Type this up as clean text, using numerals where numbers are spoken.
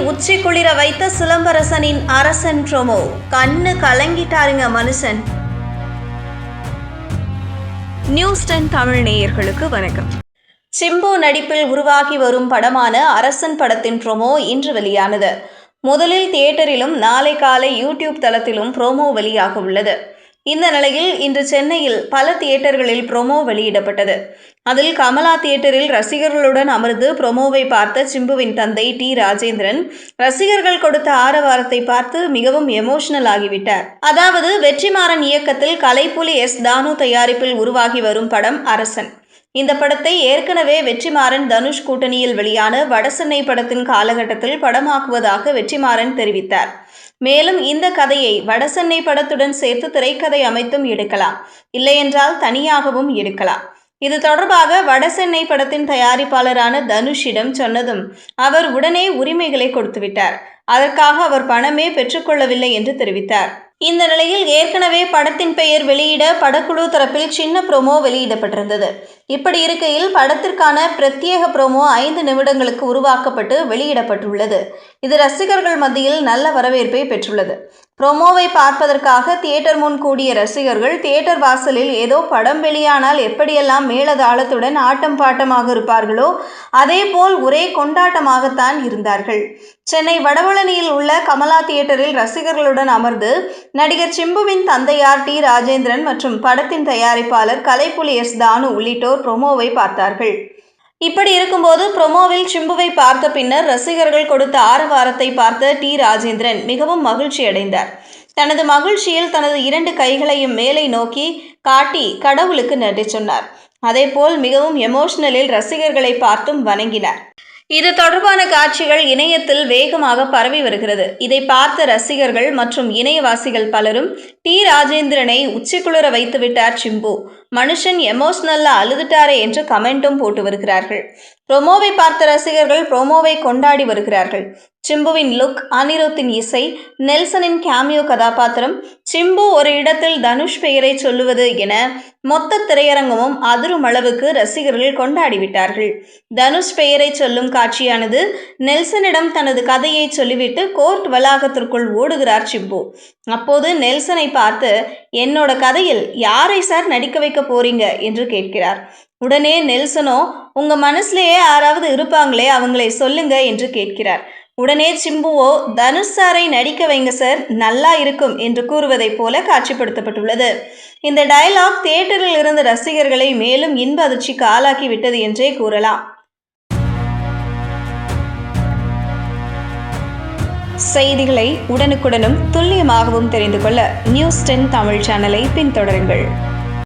உச்சி குளிர வைத்த சிலம்பரசனின் அரசன் ப்ரோமோ. கண்ணு கலங்கிட்டாருங்க மனுஷன். நியூஸ் 10 தமிழ் நேயர்களுக்கு வணக்கம். சிம்பு நடிப்பில் உருவாகி வரும் படமான அரசன் படத்தின் ப்ரோமோ இன்று வெளியானது. முதலில் தியேட்டரிலும் நாளை காலை யூடியூப் தளத்திலும் ப்ரோமோ வெளியாக உள்ளது. இந்த நிலையில் இன்று சென்னையில் பல தியேட்டர்களில் ப்ரோமோ வெளியிடப்பட்டது. அதில் கமலா தியேட்டரில் ரசிகர்களுடன் அமர்ந்து ப்ரோமோவை பார்த்த சிம்புவின் தந்தை டி ராஜேந்திரன் ரசிகர்கள் கொடுத்த ஆரவாரத்தை பார்த்து மிகவும் எமோஷனல் ஆகிவிட்டார். அதாவது வெற்றிமாறன் இயக்கத்தில் கலைப்புலி எஸ் தானு தயாரிப்பில் உருவாகி வரும் படம் அரசன். இந்த படத்தை ஏற்கனவே வெற்றிமாறன் தனுஷ் கூட்டணியில் வெளியான வடசென்னை படத்தின் காலகட்டத்தில் படமாக்குவதாக வெற்றிமாறன் தெரிவித்தார். மேலும் இந்த கதையை வடசென்னை படத்துடன் சேர்த்து திரைக்கதை அமைத்தும் எடுக்கலாம், இல்லையென்றால் தனியாகவும் எடுக்கலாம். இது தொடர்பாக வடசென்னை படத்தின் தயாரிப்பாளரான தனுஷிடம் சொன்னதும் அவர் உடனே உரிமைகளை கொடுத்துவிட்டார். அதற்காக அவர் பணமே பெற்றுக்கொள்ளவில்லை என்று தெரிவித்தார். இந்த நிலையில் ஏற்கனவே படத்தின் பெயர் வெளியிட படக்குழு தரப்பில் சின்ன ப்ரோமோ வெளியிடப்பட்டிருந்தது. இப்படி இருக்கையில் படத்திற்கான பிரத்யேக ப்ரோமோ 5 நிமிடங்களுக்கு உருவாக்கப்பட்டு வெளியிடப்பட்டுள்ளது. இது ரசிகர்கள் மத்தியில் நல்ல வரவேற்பை பெற்றுள்ளது. ப்ரோமோவை பார்ப்பதற்காக தியேட்டர் முன் கூடிய ரசிகர்கள் தியேட்டர் வாசலில் ஏதோ படம் வெளியானால் எப்படியெல்லாம் மேளதாளத்துடன் ஆட்டம் பாட்டமாக இருப்பார்களோ அதேபோல் ஒரே கொண்டாட்டமாகத்தான் இருந்தார்கள். சென்னை வடபழனியில் உள்ள கமலா தியேட்டரில் ரசிகர்களுடன் அமர்ந்து நடிகர் சிம்புவின் தந்தையார் டி ராஜேந்திரன் மற்றும் படத்தின் தயாரிப்பாளர் கலைப்புலி எஸ் தானு உள்ளிட்டோர் ப்ரோமோவை பார்த்தார்கள். இப்படி இருக்கும்போது ப்ரோமோவில் சிம்புவை பார்த்த பின்னர் ரசிகர்கள் கொடுத்த ஆரவாரத்தை பார்த்த டி ராஜேந்திரன் மிகவும் மகிழ்ச்சி அடைந்தார். தனது மகிழ்ச்சியில் தனது 2 கைகளையும் மேலே நோக்கி காட்டி கடவுளுக்கு நன்றி சொன்னார். அதேபோல் மிகவும் எமோஷனலில் ரசிகர்களை பார்த்தும் வணங்கினார். இது தொடர்பான காட்சிகள் இணையத்தில் வேகமாக பரவி வருகிறது. இதை பார்த்த ரசிகர்கள் மற்றும் இணையவாசிகள் பலரும் டி ராஜேந்திரனை உச்சிக்குளிர வைத்து விட்டார் சிம்பு, மனுஷன் எமோஷனல்ல அழுதுட்டாரே என்று கமெண்ட்டும் போட்டு வருகிறார்கள். ப்ரோமோவை பார்த்த ரசிகர்கள் ப்ரோமோவை கொண்டாடி வருகிறார்கள். சிம்புவின் லுக், அனிருத்தின் இசை, நெல்சனின் கேமியோ கதாபாத்திரம், சிம்பு ஒரு இடத்தில் தனுஷ் பெயரை சொல்லுவது என மொத்த திரையரங்கமும் அதிரும் அளவுக்கு ரசிகர்கள் கொண்டாடிவிட்டார்கள். தனுஷ் பெயரை சொல்லும் காட்சியானது நெல்சனிடம் தனது கதையை சொல்லிவிட்டு கோர்ட் வளாகத்திற்குள் ஓடுகிறார் சிம்பு. அப்போது நெல்சனை பார்த்து என்னோட கதையில் யாரை சார் நடிக்க வைக்க போறீங்க என்று கேட்கிறார். உடனே நெல்சனோ உங்க மனசுலேயே யாராவது இருப்பாங்களே அவங்களை சொல்லுங்க என்று கேட்கிறார். உடனே சிம்புவோ தனுஷ் சாரை நடிக்க வைங்க சார், நல்லா இருக்கும் என்று கூறுவதைப் போல காட்சிப்படுத்தப்பட்டுள்ளது. இந்த டயலாக் தியேட்டரில் இருந்த ரசிகர்களை மேலும் இன்ப அதிர்ச்சிக்கு ஆளாக்கி விட்டது என்றே கூறலாம். செய்திகளை உடனுக்குடனும் துல்லியமாகவும் தெரிந்து கொள்ள நியூஸ் 10 தமிழ் சேனலை பின்தொடருங்கள்.